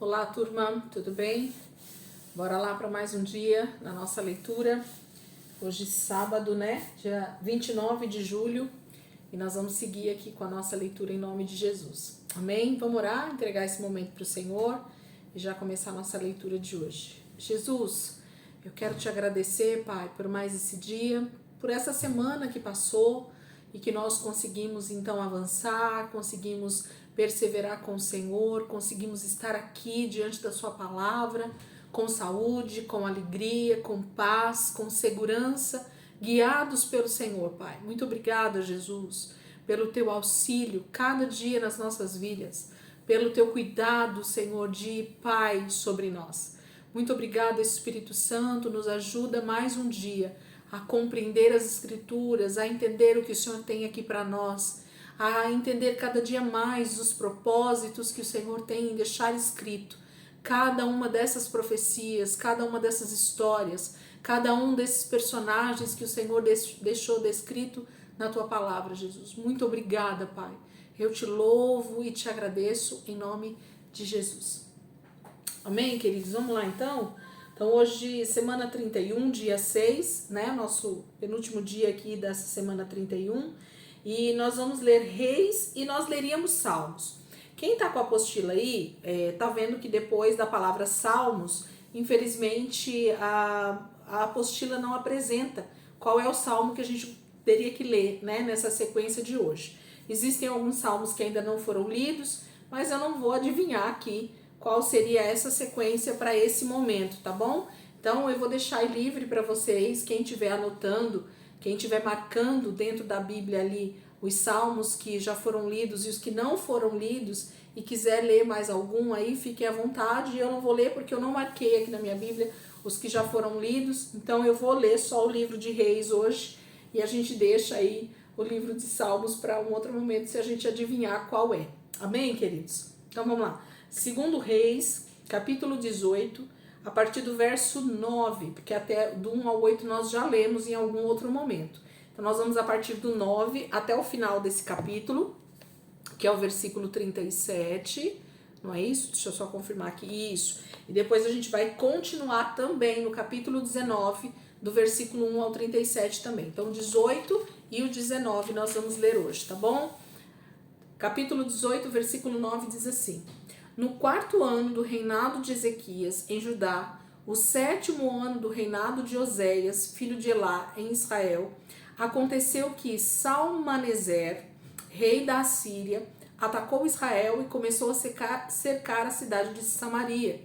Olá, turma, tudo bem? Bora lá para mais um dia na nossa leitura. Hoje, sábado, né? Dia 29 de julho. E nós vamos seguir aqui com a nossa leitura em nome de Jesus. Amém? Vamos orar, entregar esse momento para o Senhor e já começar a nossa leitura de hoje. Jesus, eu quero te agradecer, Pai, por mais esse dia, por essa semana que passou e que nós conseguimos então avançar, conseguimos perseverar com o Senhor, conseguimos estar aqui diante da sua palavra, com saúde, com alegria, com paz, com segurança, guiados pelo Senhor, Pai. Muito obrigada, Jesus, pelo teu auxílio cada dia nas nossas vidas, pelo teu cuidado, Senhor, de Pai sobre nós. Muito obrigada, Espírito Santo, nos ajuda mais um dia a compreender as Escrituras, a entender o que o Senhor tem aqui para nós, a entender cada dia mais os propósitos que o Senhor tem em deixar escrito. Cada uma dessas profecias, cada uma dessas histórias, cada um desses personagens que o Senhor deixou descrito na Tua palavra, Jesus. Muito obrigada, Pai. Eu te louvo e te agradeço em nome de Jesus. Amém, queridos? Vamos lá, então? Então, hoje, semana 31, dia 6, né? Nosso penúltimo dia aqui dessa semana 31. E nós vamos ler Reis e nós leríamos Salmos. Quem tá com a apostila aí, tá vendo que depois da palavra Salmos, infelizmente, a apostila não apresenta qual é o salmo que a gente teria que ler, né? Nessa sequência de hoje. Existem alguns salmos que ainda não foram lidos, mas eu não vou adivinhar aqui qual seria essa sequência para esse momento, tá bom? Então eu vou deixar aí livre para vocês, quem estiver anotando, quem estiver marcando dentro da Bíblia ali os salmos que já foram lidos e os que não foram lidos e quiser ler mais algum aí, fique à vontade. Eu não vou ler porque eu não marquei aqui na minha Bíblia os que já foram lidos, então eu vou ler só o livro de Reis hoje e a gente deixa aí o livro de Salmos para um outro momento se a gente adivinhar qual é. Amém, queridos? Então vamos lá. Segundo Reis, capítulo 18, a partir do verso 9, porque até do 1 ao 8 nós já lemos em algum outro momento. Então nós vamos a partir do 9 até o final desse capítulo, que é o versículo 37, não é isso? Deixa eu só confirmar aqui, isso. E depois a gente vai continuar também no capítulo 19, do versículo 1 ao 37 também. Então o 18 e o 19 nós vamos ler hoje, tá bom? Capítulo 18, versículo 9 diz assim: No quarto ano do reinado de Ezequias em Judá, o sétimo ano do reinado de Oséias, filho de Elá, em Israel, aconteceu que Salmaneser, rei da Assíria, atacou Israel e começou a cercar a cidade de Samaria.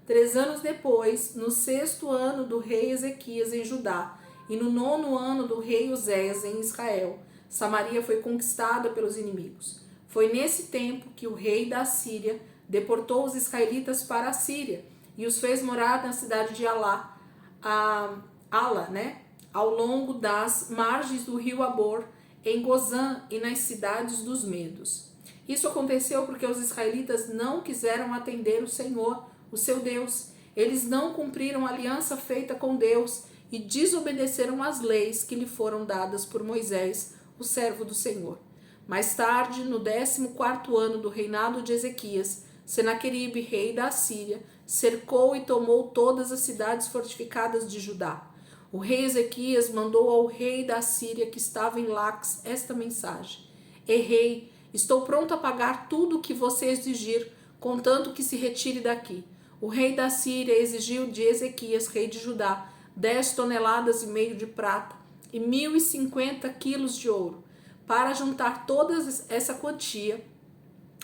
3 anos depois, no 6º ano do rei Ezequias em Judá e no 9º ano do rei Oséias em Israel, Samaria foi conquistada pelos inimigos. Foi nesse tempo que o rei da Assíria deportou os israelitas para a Síria e os fez morar na cidade de Ala, né? Ao longo das margens do rio Abor, em Gozã e nas cidades dos Medos. Isso aconteceu porque os israelitas não quiseram atender o Senhor, o seu Deus. Eles não cumpriram a aliança feita com Deus e desobedeceram às leis que lhe foram dadas por Moisés, o servo do Senhor. Mais tarde, no 14º ano do reinado de Ezequias, Senaqueribe, rei da Assíria, cercou e tomou todas as cidades fortificadas de Judá. O rei Ezequias mandou ao rei da Assíria que estava em Laques esta mensagem: Rei, estou pronto a pagar tudo o que você exigir, contanto que se retire daqui. O rei da Síria exigiu de Ezequias, rei de Judá, 10,5 toneladas de prata e 1.050 quilos de ouro. Para juntar toda essa quantia,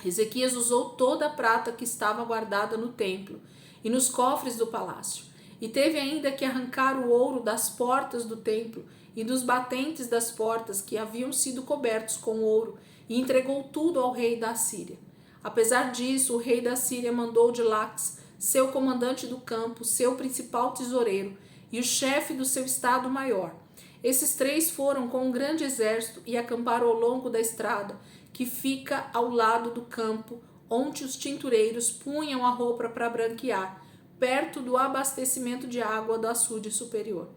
Ezequias usou toda a prata que estava guardada no templo e nos cofres do palácio. E teve ainda que arrancar o ouro das portas do templo e dos batentes das portas que haviam sido cobertos com ouro, e entregou tudo ao rei da Síria. Apesar disso, o rei da Síria mandou de Laques seu comandante do campo, seu principal tesoureiro e o chefe do seu estado-maior. Esses 3 foram com um grande exército e acamparam ao longo da estrada, que fica ao lado do campo, onde os tintureiros punham a roupa para branquear, perto do abastecimento de água do açude superior.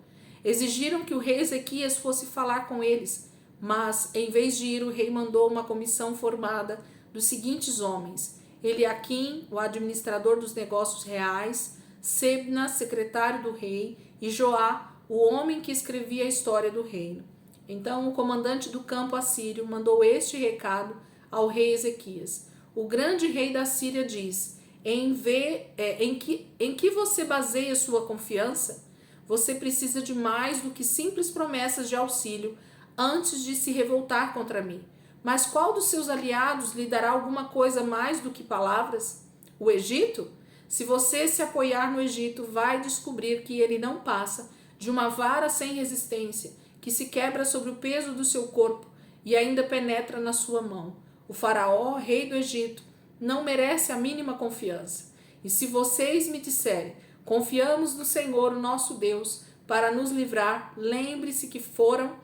Exigiram que o rei Ezequias fosse falar com eles, mas, em vez de ir, o rei mandou uma comissão formada dos seguintes homens: Eliaquim, o administrador dos negócios reais, Sebna, secretário do rei, e Joá, o homem que escrevia a história do reino. Então o comandante do campo assírio mandou este recado ao rei Ezequias. O grande rei da Síria diz: em que você baseia sua confiança? Você precisa de mais do que simples promessas de auxílio antes de se revoltar contra mim. Mas qual dos seus aliados lhe dará alguma coisa mais do que palavras? O Egito? Se você se apoiar no Egito, vai descobrir que ele não passa de uma vara sem resistência, que se quebra sobre o peso do seu corpo e ainda penetra na sua mão. O faraó, rei do Egito, não merece a mínima confiança. E se vocês me disserem: confiamos no Senhor, o nosso Deus, para nos livrar, lembre-se que foram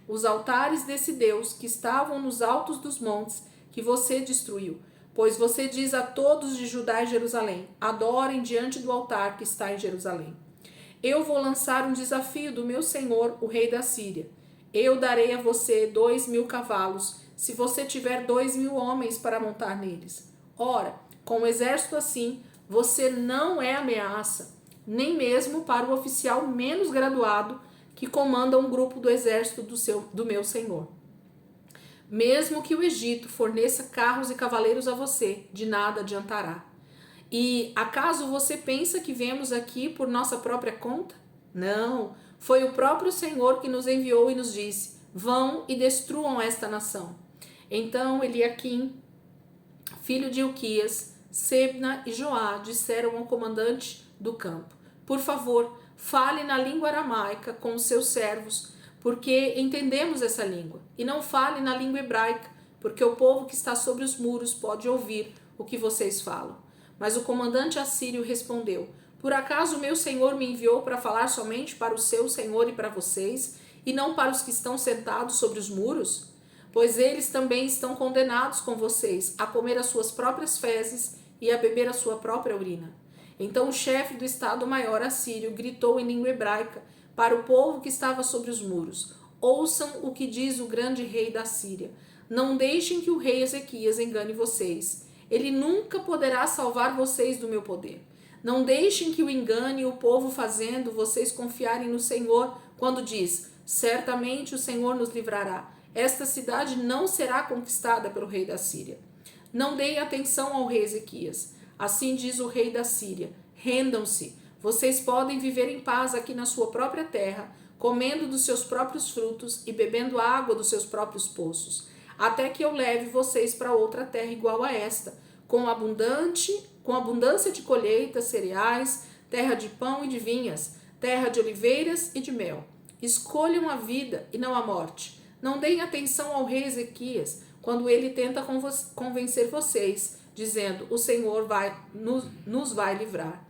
os altares desse Deus que estavam nos altos dos montes que você destruiu. Pois você diz a todos de Judá e Jerusalém: adorem diante do altar que está em Jerusalém. Eu vou lançar um desafio do meu senhor, o rei da Síria. Eu darei a você 2.000 cavalos, se você tiver 2.000 homens para montar neles. Ora, com um exército assim, você não é ameaça, nem mesmo para o oficial menos graduado que comanda um grupo do exército do meu senhor. Mesmo que o Egito forneça carros e cavaleiros a você, de nada adiantará. E acaso você pensa que viemos aqui por nossa própria conta? Não, foi o próprio Senhor que nos enviou e nos disse: vão e destruam esta nação. Então Eliaquim, filho de Ilquias, Sebna e Joá disseram ao comandante do campo: por favor, fale na língua aramaica com os seus servos, porque entendemos essa língua, e não fale na língua hebraica, porque o povo que está sobre os muros pode ouvir o que vocês falam. Mas o comandante assírio respondeu: por acaso meu senhor me enviou para falar somente para o seu senhor e para vocês, e não para os que estão sentados sobre os muros? Pois eles também estão condenados com vocês a comer as suas próprias fezes e a beber a sua própria urina. Então o chefe do estado-maior assírio gritou em língua hebraica para o povo que estava sobre os muros: ouçam o que diz o grande rei da Síria. Não deixem que o rei Ezequias engane vocês. Ele nunca poderá salvar vocês do meu poder. Não deixem que o engane o povo, fazendo vocês confiarem no Senhor quando diz: certamente o Senhor nos livrará. Esta cidade não será conquistada pelo rei da Síria. Não deem atenção ao rei Ezequias. Assim diz o rei da Síria: rendam-se. Vocês podem viver em paz aqui na sua própria terra, comendo dos seus próprios frutos e bebendo água dos seus próprios poços, até que eu leve vocês para outra terra igual a esta, com abundância de colheitas, cereais, terra de pão e de vinhas, terra de oliveiras e de mel. Escolham a vida e não a morte. Não deem atenção ao rei Ezequias quando ele tenta convencer vocês, dizendo: o Senhor nos vai livrar.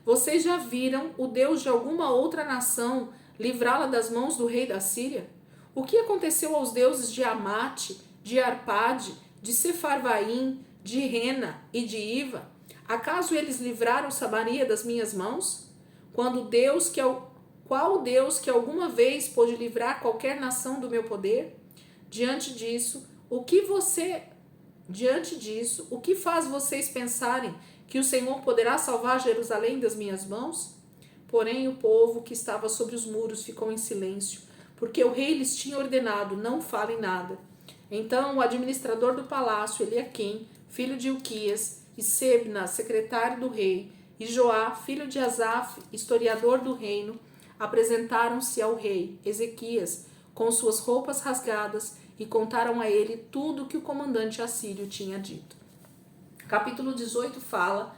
Vocês já viram o Deus de alguma outra nação livrá-la das mãos do rei da Síria? O que aconteceu aos deuses de Amate, de Arpade, de Sefarvaim, de Rena e de Iva? Acaso eles livraram Samaria das minhas mãos? Qual Deus que alguma vez pôde livrar qualquer nação do meu poder? Diante disso, o que faz vocês pensarem que o Senhor poderá salvar Jerusalém das minhas mãos? Porém, o povo que estava sobre os muros ficou em silêncio, porque o rei lhes tinha ordenado: não falem nada. Então o administrador do palácio, Eliaquim, filho de Ilquias, e Sebna, secretário do rei, e Joá, filho de Asaf, historiador do reino, apresentaram-se ao rei Ezequias com suas roupas rasgadas e contaram a ele tudo o que o comandante assírio tinha dito. Capítulo 18 fala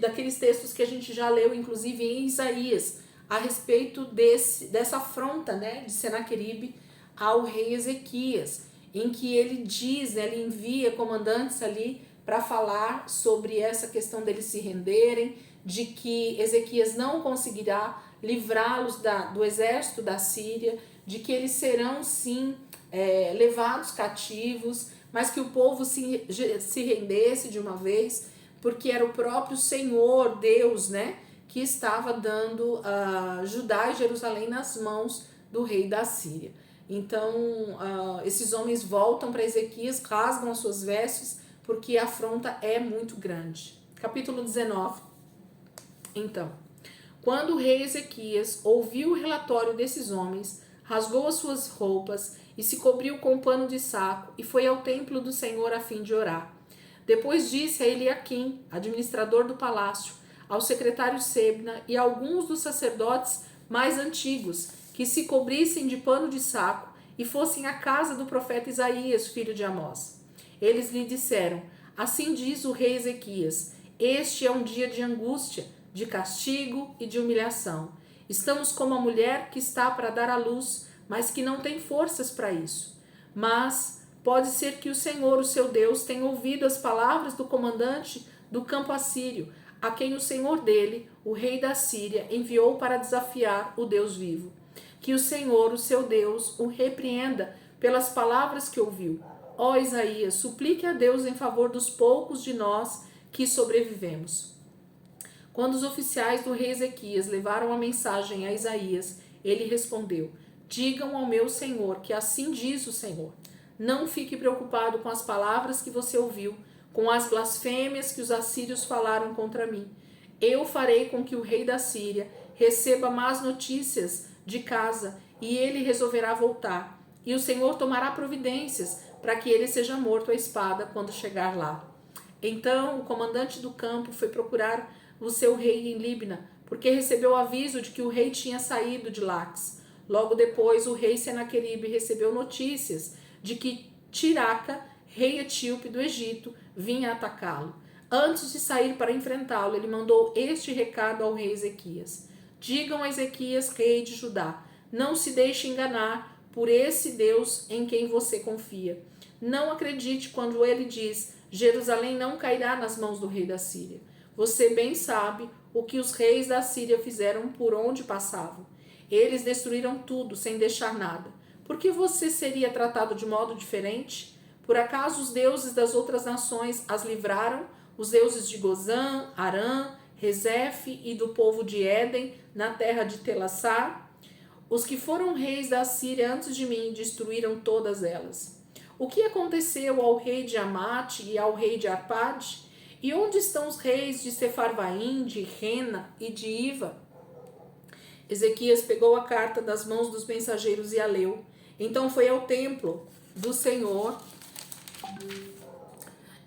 daqueles textos que a gente já leu, inclusive em Isaías, a respeito dessa afronta, né, de Senaqueribe ao rei Ezequias, em que ele diz, né, ele envia comandantes ali para falar sobre essa questão deles se renderem, de que Ezequias não conseguirá livrá-los do exército da Síria, de que eles serão sim levados cativos, mas que o povo se rendesse de uma vez, porque era o próprio Senhor, Deus, né, que estava dando Judá e Jerusalém nas mãos do rei da Síria. Então, esses homens voltam para Ezequias, rasgam as suas vestes, porque a afronta é muito grande. Capítulo 19. Então, quando o rei Ezequias ouviu o relatório desses homens, rasgou as suas roupas e se cobriu com pano de saco e foi ao templo do Senhor a fim de orar. Depois disse a Eliaquim, administrador do palácio, ao secretário Sebna e a alguns dos sacerdotes mais antigos, que se cobrissem de pano de saco e fossem à casa do profeta Isaías, filho de Amós. Eles lhe disseram: assim diz o rei Ezequias, este é um dia de angústia, de castigo e de humilhação. Estamos como a mulher que está para dar à luz, mas que não tem forças para isso. Mas pode ser que o Senhor, o seu Deus, tenha ouvido as palavras do comandante do campo assírio, a quem o Senhor dele, o rei da Síria, enviou para desafiar o Deus vivo. Que o Senhor, o seu Deus, o repreenda pelas palavras que ouviu. Ó Isaías, suplique a Deus em favor dos poucos de nós que sobrevivemos. Quando os oficiais do rei Ezequias levaram a mensagem a Isaías, ele respondeu: digam ao meu senhor que assim diz o Senhor. Não fique preocupado com as palavras que você ouviu, com as blasfêmias que os assírios falaram contra mim. Eu farei com que o rei da Síria receba más notícias de casa e ele resolverá voltar. E o Senhor tomará providências para que ele seja morto à espada quando chegar lá. Então o comandante do campo foi procurar o seu rei em Líbna, porque recebeu aviso de que o rei tinha saído de Laques. Logo depois, o rei Senaqueribe recebeu notícias de que Tiraca, rei etíope do Egito, vinha atacá-lo. Antes de sair para enfrentá-lo, ele mandou este recado ao rei Ezequias: digam a Ezequias, rei de Judá, não se deixe enganar por esse Deus em quem você confia. Não acredite quando ele diz: Jerusalém não cairá nas mãos do rei da Síria. Você bem sabe o que os reis da Síria fizeram por onde passavam. Eles destruíram tudo sem deixar nada. Por que você seria tratado de modo diferente? Por acaso os deuses das outras nações as livraram? Os deuses de Gozã, Arã, Rezefe e do povo de Éden, na terra de Telassar? Os que foram reis da Síria antes de mim destruíram todas elas. O que aconteceu ao rei de Amate e ao rei de Arpade? E onde estão os reis de Sefarvaim, de Rena e de Iva? Ezequias pegou a carta das mãos dos mensageiros e a leu. Então foi ao templo do Senhor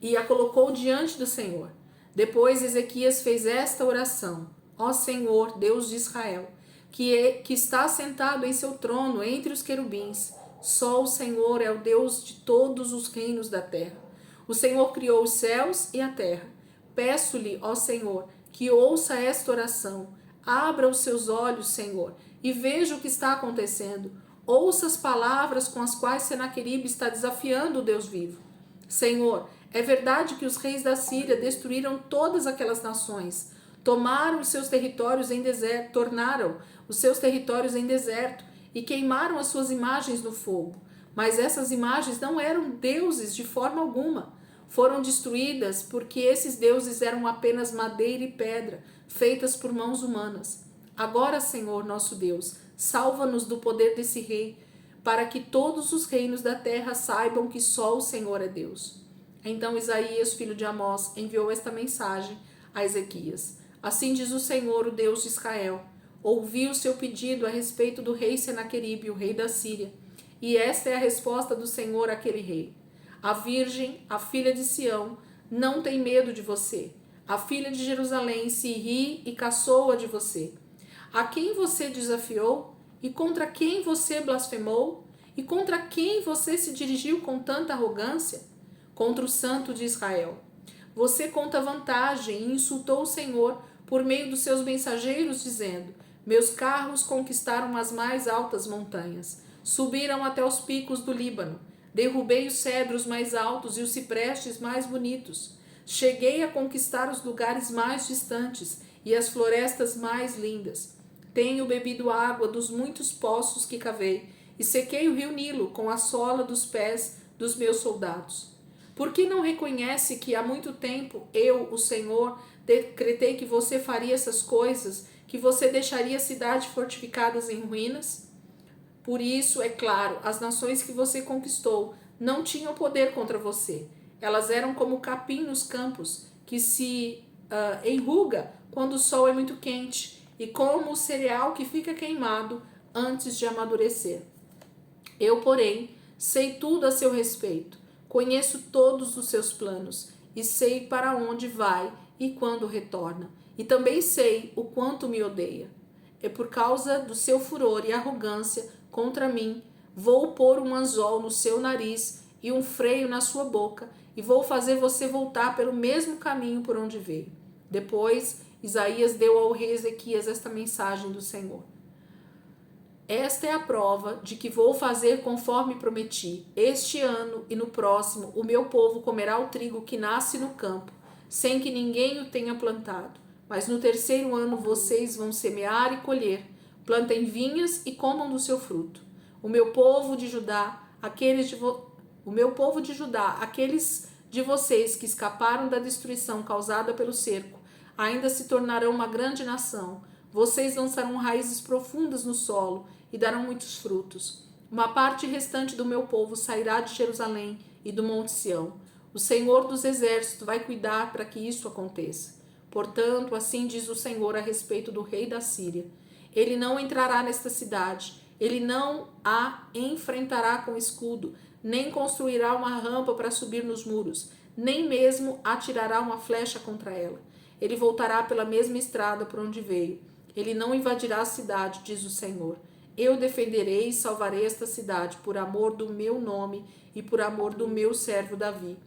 e a colocou diante do Senhor. Depois Ezequias fez esta oração: ó Senhor, Deus de Israel, que está sentado em seu trono entre os querubins, só o Senhor é o Deus de todos os reinos da terra. O Senhor criou os céus e a terra. Peço-lhe, ó Senhor, que ouça esta oração. Abra os seus olhos, Senhor, e veja o que está acontecendo. Ouça as palavras com as quais Senaqueribe está desafiando o Deus vivo. Senhor, é verdade que os reis da Síria destruíram todas aquelas nações, tornaram os seus territórios em deserto e queimaram as suas imagens no fogo. Mas essas imagens não eram deuses de forma alguma. Foram destruídas porque esses deuses eram apenas madeira e pedra, feitas por mãos humanas. Agora, Senhor, nosso Deus, salva-nos do poder desse rei, para que todos os reinos da terra saibam que só o Senhor é Deus. Então Isaías, filho de Amós, enviou esta mensagem a Ezequias: assim diz o Senhor, o Deus de Israel: ouvi o seu pedido a respeito do rei Senaqueribe, o rei da Síria. E esta é a resposta do Senhor àquele rei: a virgem, a filha de Sião, não tem medo de você. A filha de Jerusalém se ri e caçoa de você. A quem você desafiou? E contra quem você blasfemou? E contra quem você se dirigiu com tanta arrogância? Contra o Santo de Israel. Você conta vantagem e insultou o Senhor por meio dos seus mensageiros, dizendo: meus carros conquistaram as mais altas montanhas, subiram até os picos do Líbano. Derrubei os cedros mais altos e os ciprestes mais bonitos. Cheguei a conquistar os lugares mais distantes e as florestas mais lindas. Tenho bebido água dos muitos poços que cavei e sequei o rio Nilo com a sola dos pés dos meus soldados. Por que não reconhece que há muito tempo eu, o Senhor, decretei que você faria essas coisas, que você deixaria cidades fortificadas em ruínas? Por isso, é claro, as nações que você conquistou não tinham poder contra você. Elas eram como capim nos campos, que se enruga quando o sol é muito quente, e como o cereal que fica queimado antes de amadurecer. Eu, porém, sei tudo a seu respeito, conheço todos os seus planos, e sei para onde vai e quando retorna. E também sei o quanto me odeia. É por causa do seu furor e arrogância contra mim, vou pôr um anzol no seu nariz e um freio na sua boca, e vou fazer você voltar pelo mesmo caminho por onde veio. Depois, Isaías deu ao rei Ezequias esta mensagem do Senhor. Esta é a prova de que vou fazer conforme prometi. Este ano e no próximo, o meu povo comerá o trigo que nasce no campo, sem que ninguém o tenha plantado. Mas no terceiro ano vocês vão semear e colher. Plantem vinhas e comam do seu fruto. O meu povo de Judá, aqueles de vocês que escaparam da destruição causada pelo cerco, ainda se tornarão uma grande nação. Vocês lançarão raízes profundas no solo e darão muitos frutos. Uma parte restante do meu povo sairá de Jerusalém e do Monte Sião. O Senhor dos Exércitos vai cuidar para que isso aconteça. Portanto, assim diz o Senhor a respeito do rei da Síria. Ele não entrará nesta cidade, ele não a enfrentará com escudo, nem construirá uma rampa para subir nos muros, nem mesmo atirará uma flecha contra ela. Ele voltará pela mesma estrada por onde veio. Ele não invadirá a cidade, diz o Senhor. Eu defenderei e salvarei esta cidade por amor do meu nome e por amor do meu servo Davi.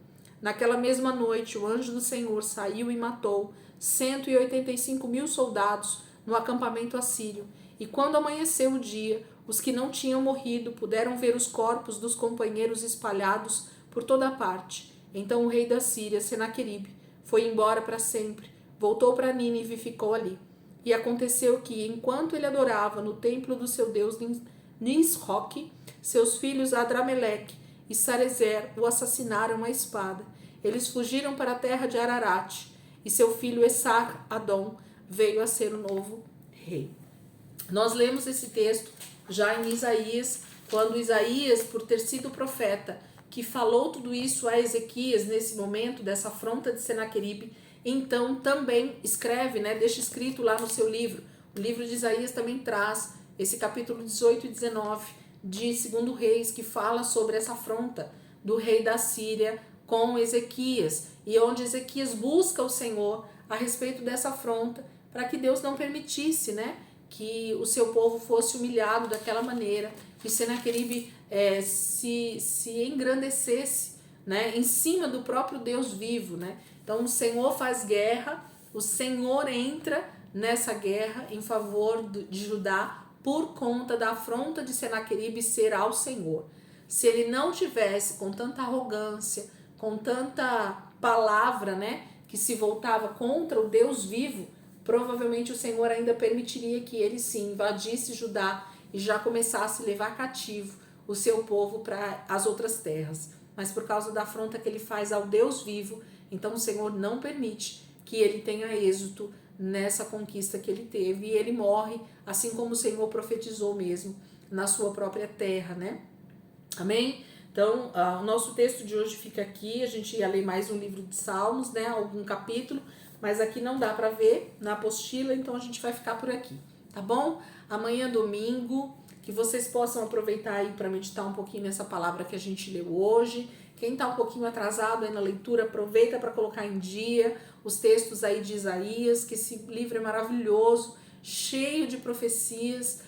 Naquela mesma noite, o anjo do Senhor saiu e matou 185.000 soldados no acampamento assírio. E quando amanheceu o dia, os que não tinham morrido puderam ver os corpos dos companheiros espalhados por toda parte. Então o rei da Síria, Senaqueribe, foi embora para sempre, voltou para Nínive e ficou ali. E aconteceu que, enquanto ele adorava no templo do seu deus Nisroque, seus filhos Adrameleque e Sarezer o assassinaram à espada. Eles fugiram para a terra de Ararat, e seu filho Esar-Adom veio a ser o novo rei. Nós lemos esse texto já em Isaías, quando Isaías, por ter sido profeta, que falou tudo isso a Ezequias nesse momento dessa afronta de Senaqueribe, então também escreve, deixa escrito lá no seu livro. O livro de Isaías também traz esse capítulo 18 e 19 de 2 Reis, que fala sobre essa afronta do rei da Síria com Ezequias, e onde Ezequias busca o Senhor a respeito dessa afronta, para que Deus não permitisse, que o seu povo fosse humilhado daquela maneira, que Senaqueribe se engrandecesse, em cima do próprio Deus vivo, Então o Senhor faz guerra, o Senhor entra nessa guerra em favor de Judá por conta da afronta de Senaqueribe ser ao Senhor. Se ele não tivesse com tanta arrogância, com tanta palavra, que se voltava contra o Deus vivo, provavelmente o Senhor ainda permitiria que ele sim invadisse Judá e já começasse a levar cativo o seu povo para as outras terras. Mas por causa da afronta que ele faz ao Deus vivo, então o Senhor não permite que ele tenha êxito nessa conquista que ele teve, e ele morre, assim como o Senhor profetizou mesmo, na sua própria terra, Amém? Então, o nosso texto de hoje fica aqui. A gente ia ler mais um livro de Salmos, algum capítulo, mas aqui não dá para ver na apostila, então a gente vai ficar por aqui, tá bom? Amanhã, domingo, que vocês possam aproveitar aí para meditar um pouquinho nessa palavra que a gente leu hoje. Quem está um pouquinho atrasado aí na leitura, aproveita para colocar em dia os textos aí de Isaías, que esse livro é maravilhoso, cheio de profecias,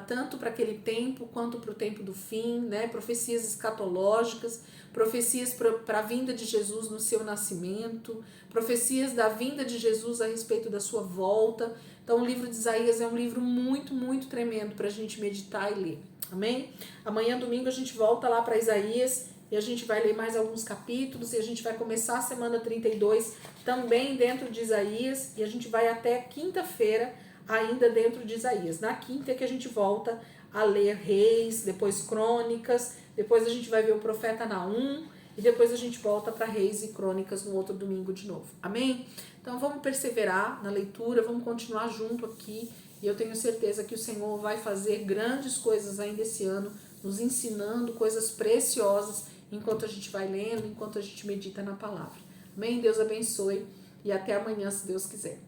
tanto para aquele tempo quanto para o tempo do fim, profecias escatológicas, profecias para a vinda de Jesus no seu nascimento, profecias da vinda de Jesus a respeito da sua volta. Então o livro de Isaías é um livro muito, muito tremendo para a gente meditar e ler, amém? Amanhã, domingo, a gente volta lá para Isaías e a gente vai ler mais alguns capítulos, e a gente vai começar a semana 32 também dentro de Isaías, e a gente vai até quinta-feira ainda dentro de Isaías. Na quinta é que a gente volta a ler Reis, depois Crônicas, depois a gente vai ver o profeta Naum, e depois a gente volta para Reis e Crônicas no outro domingo de novo. Amém? Então vamos perseverar na leitura, vamos continuar junto aqui, e eu tenho certeza que o Senhor vai fazer grandes coisas ainda esse ano, nos ensinando coisas preciosas enquanto a gente vai lendo, enquanto a gente medita na palavra. Amém? Deus abençoe e até amanhã, se Deus quiser.